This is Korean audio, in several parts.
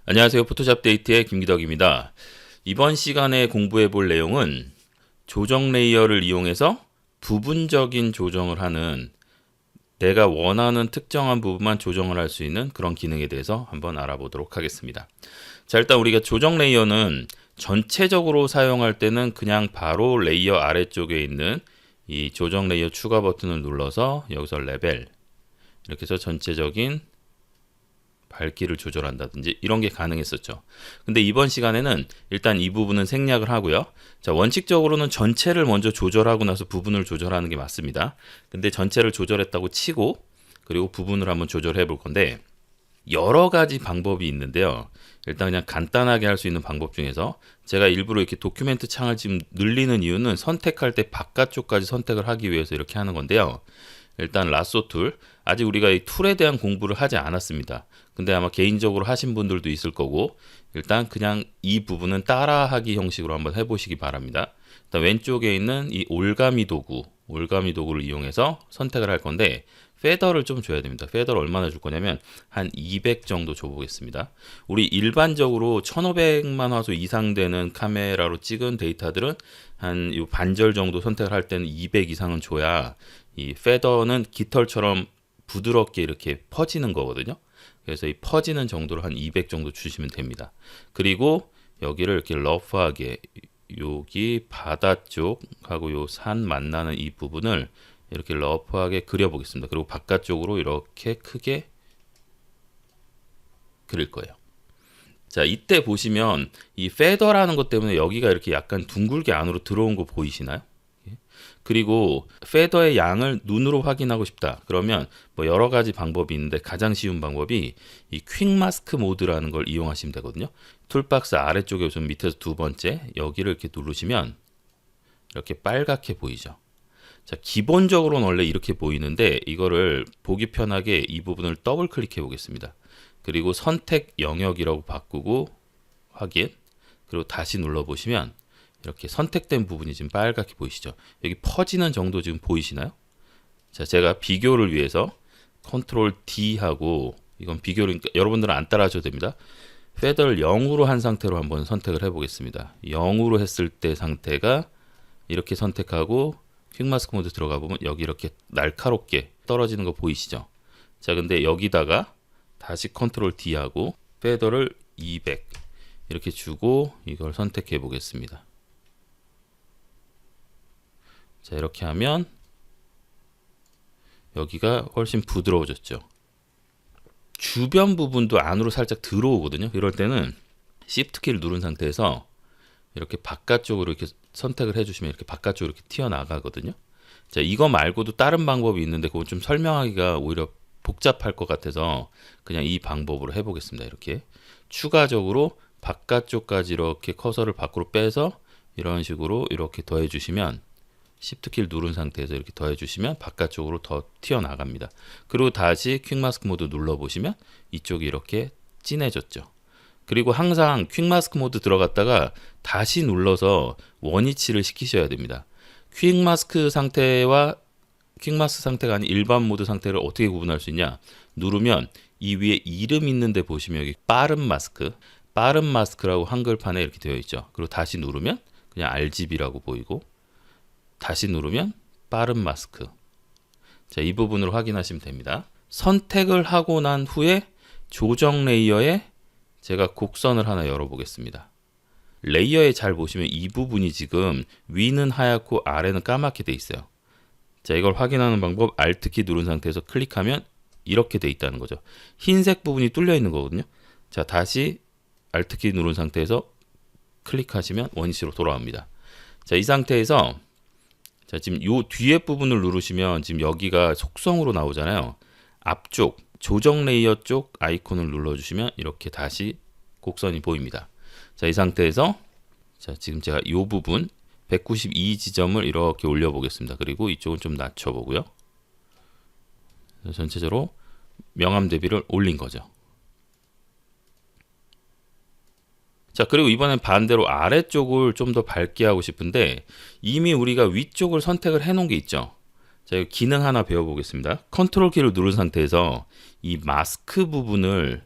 안녕하세요. 포토샵 데이트의 김기덕입니다. 이번 시간에 공부해 볼 내용은 조정 레이어를 이용해서 부분적인 조정을 하는, 내가 원하는 특정한 부분만 조정을 할 수 있는 그런 기능에 대해서 한번 알아보도록 하겠습니다. 자, 일단 우리가 조정 레이어는 전체적으로 사용할 때는 그냥 바로 레이어 아래쪽에 있는 이 조정 레이어 추가 버튼을 눌러서 여기서 레벨 이렇게 해서 전체적인 밝기를 조절한다든지 이런 게 가능했었죠. 근데 이번 시간에는 일단 이 부분은 생략을 하고요. 자, 원칙적으로는 전체를 먼저 조절하고 나서 부분을 조절하는 게 맞습니다. 근데 전체를 조절했다고 치고 그리고 부분을 한번 조절해 볼 건데, 여러 가지 방법이 있는데요. 일단 그냥 간단하게 할 수 있는 방법 중에서 제가 일부러 이렇게 도큐멘트 창을 지금 늘리는 이유는 선택할 때 바깥쪽까지 선택을 하기 위해서 이렇게 하는 건데요. 일단 라sso 툴, 아직 우리가 이 툴에 대한 공부를 하지 않았습니다. 근데 아마 개인적으로 하신 분들도 있을 거고, 일단 그냥 이 부분은 따라하기 형식으로 한번 해보시기 바랍니다. 일단 왼쪽에 있는 이 올가미 도구를 이용해서 선택을 할 건데, 페더를 좀 줘야 됩니다. 페더를 얼마나 줄 거냐면 한 200 정도 줘보겠습니다. 우리 일반적으로 1500만 화소 이상 되는 카메라로 찍은 데이터들은 한 이 반절 정도 선택을 할 때는 200 이상은 줘야 이 페더는 깃털처럼 부드럽게 이렇게 퍼지는 거거든요. 그래서 이 퍼지는 정도로 한 200 정도 주시면 됩니다. 그리고 여기를 이렇게 러프하게, 여기 바다 쪽하고 요 산 만나는 이 부분을 이렇게 러프하게 그려보겠습니다. 그리고 바깥쪽으로 이렇게 크게 그릴 거예요. 자, 이때 보시면 이 페더라는 것 때문에 여기가 이렇게 약간 둥글게 안으로 들어온 거 보이시나요? 그리고 페더의 양을 눈으로 확인하고 싶다. 그러면 뭐 여러 가지 방법이 있는데 가장 쉬운 방법이 이 퀵 마스크 모드라는 걸 이용하시면 되거든요. 툴박스 아래쪽에 좀 밑에서 두 번째 여기를 이렇게 누르시면 이렇게 빨갛게 보이죠. 자, 기본적으로는 원래 이렇게 보이는데 이거를 보기 편하게 이 부분을 더블 클릭해 보겠습니다. 그리고 선택 영역이라고 바꾸고 확인, 그리고 다시 눌러 보시면 이렇게 선택된 부분이 지금 빨갛게 보이시죠? 여기 퍼지는 정도 지금 보이시나요? 자, 제가 비교를 위해서 컨트롤 D 하고, 이건 비교를 여러분들은 안 따라 하셔도 됩니다. 페더를 0으로 한 상태로 한번 선택을 해 보겠습니다. 0으로 했을 때 상태가 이렇게 선택하고 퀵 마스크 모드 들어가 보면 여기 이렇게 날카롭게 떨어지는 거 보이시죠? 자, 근데 여기다가 다시 컨트롤 D 하고 페더를 200 이렇게 주고 이걸 선택해 보겠습니다. 자, 이렇게 하면 여기가 훨씬 부드러워졌죠. 주변 부분도 안으로 살짝 들어오거든요. 이럴 때는 Shift 키를 누른 상태에서 이렇게 바깥쪽으로 이렇게 선택을 해주시면 이렇게 바깥쪽으로 이렇게 튀어나가거든요. 자, 이거 말고도 다른 방법이 있는데 그건 좀 설명하기가 오히려 복잡할 것 같아서 그냥 이 방법으로 해보겠습니다. 이렇게 추가적으로 바깥쪽까지 이렇게 커서를 밖으로 빼서 이런 식으로 이렇게 더해주시면, Shift 키를 누른 상태에서 이렇게 더해주시면 바깥쪽으로 더 튀어나갑니다. 그리고 다시 퀵 마스크 모드 눌러보시면 이쪽이 이렇게 진해졌죠. 그리고 항상 퀵 마스크 모드 들어갔다가 다시 눌러서 원위치를 시키셔야 됩니다. 퀵 마스크 상태와 퀵 마스크 상태가 아닌 일반 모드 상태를 어떻게 구분할 수 있냐? 누르면 이 위에 이름 있는데 보시면 여기 빠른 마스크라고 한글판에 이렇게 되어 있죠. 그리고 다시 누르면 그냥 RGB라고 보이고, 다시 누르면 빠른 마스크. 자, 이 부분으로 확인하시면 됩니다. 선택을 하고 난 후에 조정 레이어에 제가 곡선을 하나 열어보겠습니다. 레이어에 잘 보시면 이 부분이 지금 위는 하얗고 아래는 까맣게 돼 있어요. 자, 이걸 확인하는 방법, Alt키 누른 상태에서 클릭하면 이렇게 돼 있다는 거죠. 흰색 부분이 뚫려 있는 거거든요. 자, 다시 Alt키 누른 상태에서 클릭하시면 원위치로 돌아옵니다. 자, 이 상태에서 자, 지금 요 뒤에 부분을 누르시면 지금 여기가 속성으로 나오잖아요. 앞쪽 조정 레이어 쪽 아이콘을 눌러주시면 이렇게 다시 곡선이 보입니다. 자, 이 상태에서 자, 지금 제가 이 부분 192 지점을 이렇게 올려보겠습니다. 그리고 이쪽은 좀 낮춰보고요. 전체적으로 명암 대비를 올린 거죠. 자, 그리고 이번엔 반대로 아래쪽을 좀 더 밝게 하고 싶은데 이미 우리가 위쪽을 선택을 해 놓은 게 있죠. 자, 기능 하나 배워보겠습니다. 컨트롤 키를 누른 상태에서 이 마스크 부분을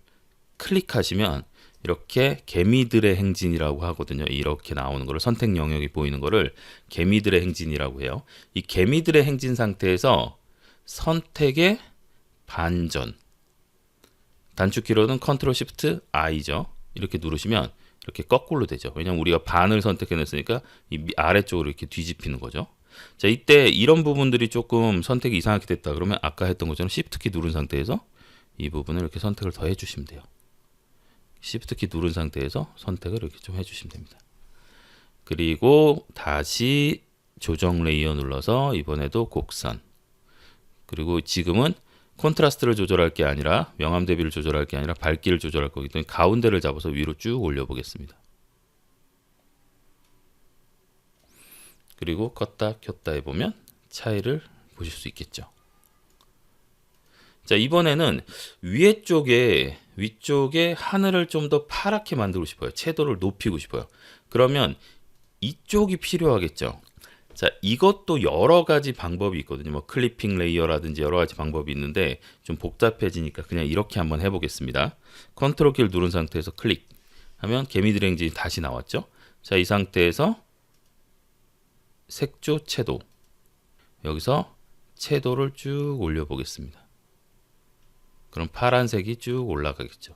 클릭하시면 이렇게 개미들의 행진이라고 하거든요. 이렇게 나오는 거를 선택 영역이 보이는 거를 개미들의 행진이라고 해요. 이 개미들의 행진 상태에서 선택의 반전. 단축키로는 컨트롤 시프트 I죠. 이렇게 누르시면 이렇게 거꾸로 되죠. 왜냐면 우리가 반을 선택해냈으니까 이 아래쪽으로 이렇게 뒤집히는 거죠. 자, 이때 이런 부분들이 조금 선택이 이상하게 됐다 그러면 아까 했던 것처럼 Shift 키 누른 상태에서 이 부분을 이렇게 선택을 더 해주시면 돼요. Shift 키 누른 상태에서 선택을 이렇게 좀 해주시면 됩니다. 그리고 다시 조정 레이어 눌러서 이번에도 곡선. 그리고 지금은 콘트라스트를 조절할 게 아니라 명암 대비를 조절할 게 아니라 밝기를 조절할 거기 때문에 가운데를 잡아서 위로 쭉 올려 보겠습니다. 그리고 껐다 켰다 해보면 차이를 보실 수 있겠죠. 자, 이번에는 위쪽에 하늘을 좀 더 파랗게 만들고 싶어요. 채도를 높이고 싶어요. 그러면 이쪽이 필요하겠죠. 자, 이것도 여러 가지 방법이 있거든요. 뭐 클리핑 레이어라든지 여러 가지 방법이 있는데 좀 복잡해지니까 그냥 이렇게 한번 해보겠습니다. 컨트롤 키를 누른 상태에서 클릭하면 개미들 행진이 다시 나왔죠. 자, 이 상태에서 색조 채도, 여기서 채도를 쭉 올려보겠습니다. 그럼 파란색이 쭉 올라가겠죠.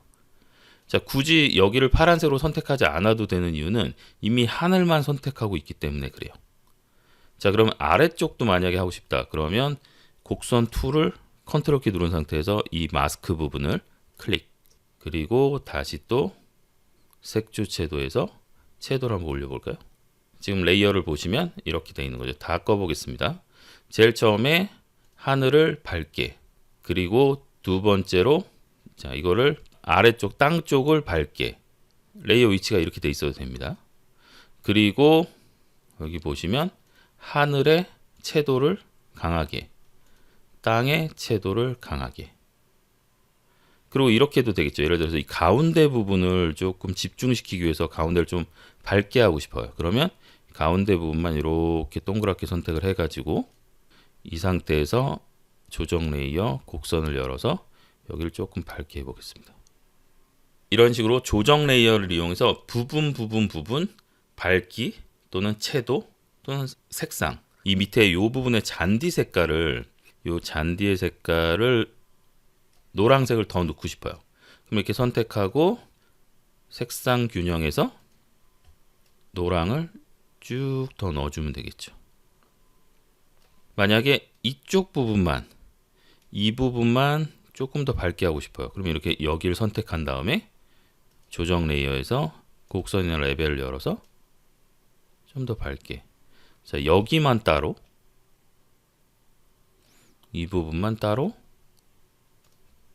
자, 굳이 여기를 파란색으로 선택하지 않아도 되는 이유는 이미 하늘만 선택하고 있기 때문에 그래요. 자, 그러면 아래쪽도 만약에 하고 싶다 그러면 곡선 툴을 컨트롤 키 누른 상태에서 이 마스크 부분을 클릭, 그리고 다시 또 색조 채도에서 채도를 한번 올려볼까요? 지금 레이어를 보시면 이렇게 되어 있는 거죠. 다 꺼보겠습니다. 제일 처음에 하늘을 밝게, 그리고 두 번째로 자, 이거를 아래쪽 땅 쪽을 밝게, 레이어 위치가 이렇게 돼 있어도 됩니다. 그리고 여기 보시면 하늘의 채도를 강하게, 땅의 채도를 강하게. 그리고 이렇게 해도 되겠죠. 예를 들어서 이 가운데 부분을 조금 집중시키기 위해서 가운데를 좀 밝게 하고 싶어요. 그러면 가운데 부분만 이렇게 동그랗게 선택을 해가지고 이 상태에서 조정 레이어 곡선을 열어서 여기를 조금 밝게 해보겠습니다. 이런 식으로 조정 레이어를 이용해서 부분 밝기 또는 채도 또는 색상, 이 밑에 이 부분의 잔디 색깔을, 이 잔디의 색깔을 노란색을 더 넣고 싶어요. 그럼 이렇게 선택하고 색상 균형에서 노랑을 쭉 더 넣어주면 되겠죠. 만약에 이쪽 부분만, 이 부분만 조금 더 밝게 하고 싶어요. 그러면 이렇게 여기를 선택한 다음에 조정 레이어에서 곡선이나 레벨을 열어서 좀 더 밝게. 자, 여기만 따로, 이 부분만 따로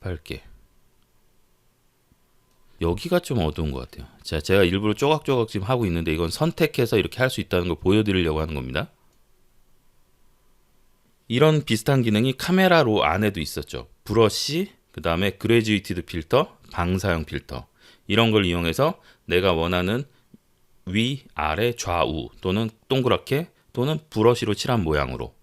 밝게. 여기가 좀 어두운 것 같아요. 자, 제가 일부러 조각조각 지금 하고 있는데 이건 선택해서 이렇게 할 수 있다는 걸 보여드리려고 하는 겁니다. 이런 비슷한 기능이 카메라로 안에도 있었죠. 브러쉬, 그 다음에 그레듀에이티드 필터, 방사형 필터, 이런 걸 이용해서 내가 원하는 위, 아래, 좌우 또는 동그랗게 또는 브러쉬로 칠한 모양으로,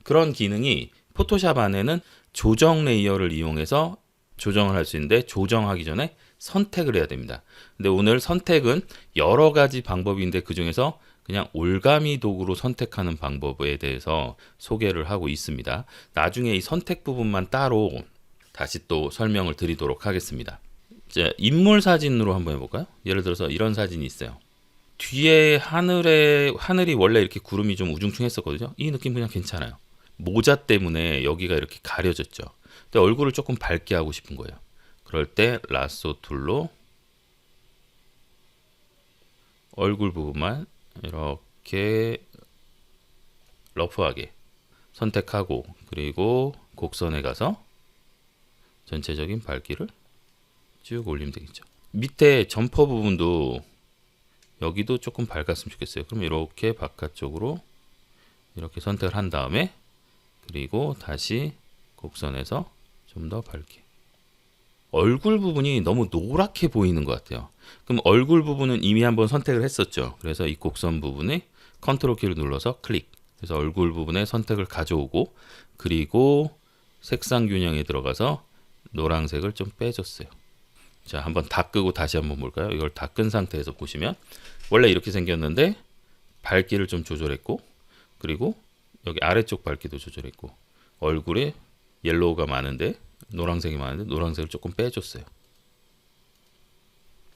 그런 기능이 포토샵 안에는 조정 레이어를 이용해서 조정을 할 수 있는데 조정하기 전에 선택을 해야 됩니다. 근데 오늘 선택은 여러 가지 방법이 있는데 그 중에서 그냥 올가미 도구로 선택하는 방법에 대해서 소개를 하고 있습니다. 나중에 이 선택 부분만 따로 다시 또 설명을 드리도록 하겠습니다. 이제 인물 사진으로 한번 해볼까요? 예를 들어서 이런 사진이 있어요. 뒤에 하늘이 원래 이렇게 구름이 좀 우중충했었거든요. 이 느낌 그냥 괜찮아요. 모자 때문에 여기가 이렇게 가려졌죠. 근데 얼굴을 조금 밝게 하고 싶은 거예요. 그럴 때 라sso 툴로 얼굴 부분만 이렇게 러프하게 선택하고, 그리고 곡선에 가서 전체적인 밝기를 쭉 올리면 되겠죠. 밑에 점퍼 부분도 여기도 조금 밝았으면 좋겠어요. 그럼 이렇게 바깥쪽으로 이렇게 선택을 한 다음에, 그리고 다시 곡선에서 좀 더 밝게. 얼굴 부분이 너무 노랗게 보이는 것 같아요. 그럼 얼굴 부분은 이미 한번 선택을 했었죠. 그래서 이 곡선 부분에 컨트롤 키를 눌러서 클릭. 그래서 얼굴 부분에 선택을 가져오고, 그리고 색상 균형에 들어가서 노란색을 좀 빼줬어요. 자, 한번 다 끄고 다시 한번 볼까요? 이걸 다 끈 상태에서 보시면 원래 이렇게 생겼는데 밝기를 좀 조절했고, 그리고 여기 아래쪽 밝기도 조절했고, 얼굴에 옐로우가 많은데 노란색이 많은데 노란색을 조금 빼줬어요.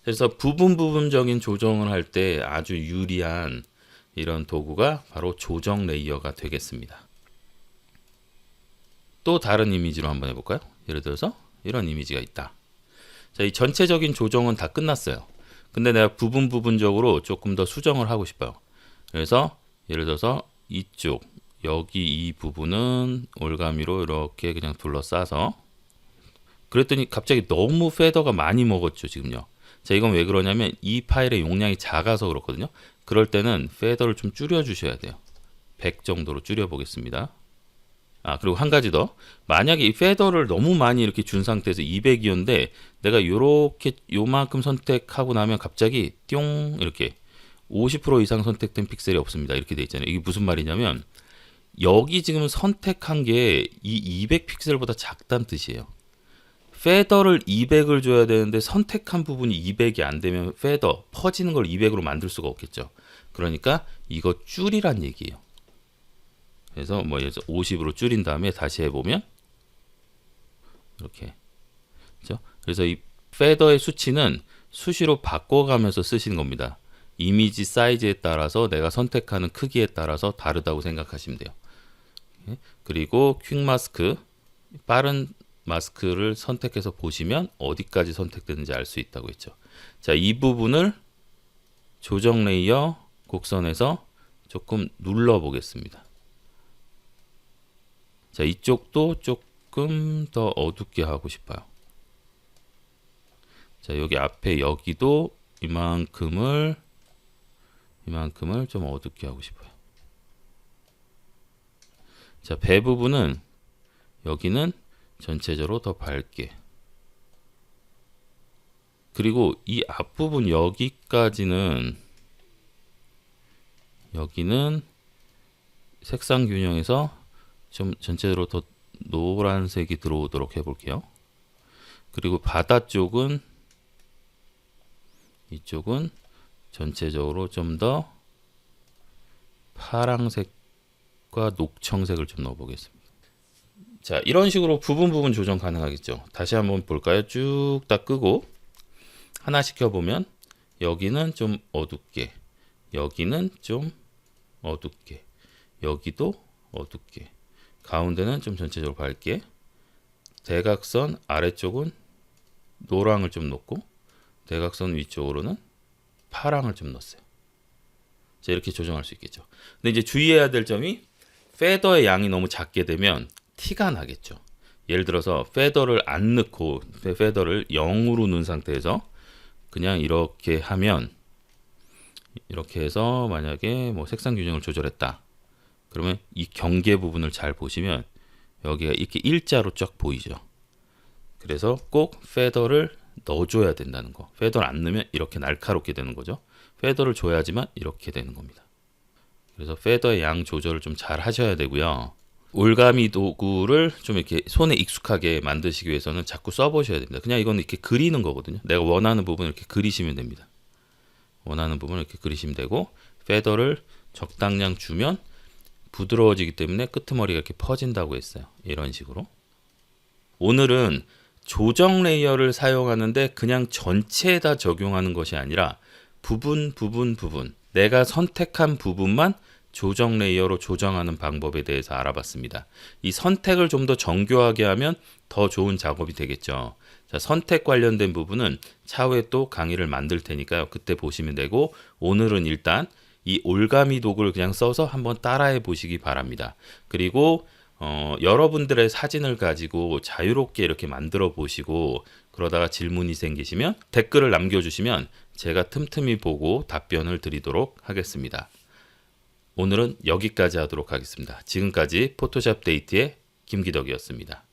그래서 부분적인 조정을 할 때 아주 유리한 이런 도구가 바로 조정 레이어가 되겠습니다. 또 다른 이미지로 한번 해볼까요? 예를 들어서 이런 이미지가 있다. 자, 이 전체적인 조정은 다 끝났어요. 근데 내가 부분적으로 조금 더 수정을 하고 싶어요. 그래서 예를 들어서 이쪽 여기 이 부분은 올가미로 이렇게 그냥 둘러싸서, 그랬더니 갑자기 너무 페더가 많이 먹었죠 지금요. 자, 이건 왜 그러냐면 이 파일의 용량이 작아서 그렇거든요. 그럴 때는 페더를 좀 줄여 주셔야 돼요. 100 정도로 줄여 보겠습니다. 그리고 한 가지 더, 만약에 이 페더를 너무 많이 이렇게 준 상태에서 200이었는데 내가 요렇게 요만큼 선택하고 나면 갑자기 뿅 이렇게 50% 이상 선택된 픽셀이 없습니다. 이렇게 돼 있잖아요. 이게 무슨 말이냐면 여기 지금 선택한 게 이 200픽셀보다 작다는 뜻이에요. 페더를 200을 줘야 되는데 선택한 부분이 200이 안 되면 페더 퍼지는 걸 200으로 만들 수가 없겠죠. 그러니까 이거 줄이란 얘기예요. 그래서 뭐 예를 들어서 50으로 줄인 다음에 다시 해보면 이렇게, 그렇죠? 그래서 이 페더의 수치는 수시로 바꿔가면서 쓰시는 겁니다. 이미지 사이즈에 따라서 내가 선택하는 크기에 따라서 다르다고 생각하시면 돼요. 그리고 퀵 마스크, 빠른 마스크를 선택해서 보시면 어디까지 선택되는지 알 수 있다고 했죠. 자, 이 부분을 조정 레이어 곡선에서 조금 눌러 보겠습니다. 자, 이쪽도 조금 더 어둡게 하고 싶어요. 자, 여기 앞에 여기도 이만큼을 좀 어둡게 하고 싶어요. 자, 배 부분은 여기는 전체적으로 더 밝게, 그리고 이 앞부분 여기까지는 여기는 색상 균형에서 좀 전체적으로 더 노란색이 들어오도록 해볼게요. 그리고 바다 쪽은 이쪽은 전체적으로 좀 더 파랑색과 녹청색을 좀 넣어보겠습니다. 자, 이런 식으로 부분 조정 가능하겠죠. 다시 한번 볼까요? 쭉 다 끄고 하나씩 켜보면 여기는 좀 어둡게, 여기는 좀 어둡게, 여기도 어둡게, 가운데는 좀 전체적으로 밝게, 대각선 아래쪽은 노랑을 좀 넣고 대각선 위쪽으로는 파랑을 좀 넣었어요. 자, 이렇게 조정할 수 있겠죠. 근데 이제 주의해야 될 점이 페더의 양이 너무 작게 되면 티가 나겠죠. 예를 들어서 페더를 안 넣고 페더를 0으로 넣은 상태에서 그냥 이렇게 하면, 이렇게 해서 만약에 뭐 색상 균형을 조절했다. 그러면 이 경계 부분을 잘 보시면 여기가 이렇게 일자로 쫙 보이죠. 그래서 꼭 페더를 넣어줘야 된다는 거. 페더를 안 넣으면 이렇게 날카롭게 되는 거죠. 페더를 줘야지만 이렇게 되는 겁니다. 그래서 페더의 양 조절을 좀 잘 하셔야 되고요. 올가미 도구를 좀 이렇게 손에 익숙하게 만드시기 위해서는 자꾸 써보셔야 됩니다. 그냥 이건 이렇게 그리는 거거든요. 내가 원하는 부분 이렇게 그리시면 됩니다. 원하는 부분을 이렇게 그리시면 되고, 페더를 적당량 주면 부드러워지기 때문에 끄트머리가 이렇게 퍼진다고 했어요. 이런 식으로. 오늘은 조정 레이어를 사용하는데 그냥 전체에다 적용하는 것이 아니라 부분 내가 선택한 부분만 조정 레이어로 조정하는 방법에 대해서 알아봤습니다. 이 선택을 좀 더 정교하게 하면 더 좋은 작업이 되겠죠. 자, 선택 관련된 부분은 차후에 또 강의를 만들 테니까요. 그때 보시면 되고, 오늘은 일단 이 올가미 도구를 그냥 써서 한번 따라해 보시기 바랍니다. 그리고 여러분들의 사진을 가지고 자유롭게 이렇게 만들어 보시고, 그러다가 질문이 생기시면 댓글을 남겨주시면 제가 틈틈이 보고 답변을 드리도록 하겠습니다. 오늘은 여기까지 하도록 하겠습니다. 지금까지 포토샵 데이트의 김기덕이었습니다.